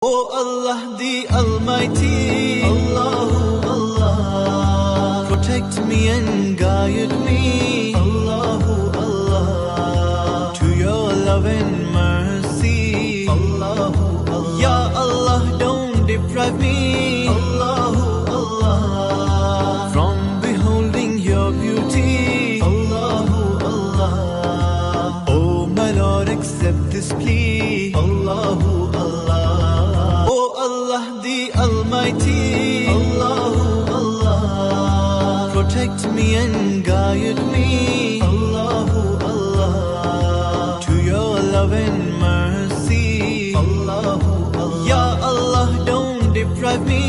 O Allah the Almighty, Allahu Allah, protect me and guide me, Allahu Allah, to your love and mercy, Allahu Allah. Ya Allah, don't deprive me, Allahu Allah, from beholding your beauty, Allahu Allah. Oh my Lord, accept this plea, Allahu Allah. Allah the Almighty, Allahu Allah, protect me and guide me, Allahu Allah, to your love and mercy, Allahu Allah. Ya Allah, don't deprive me,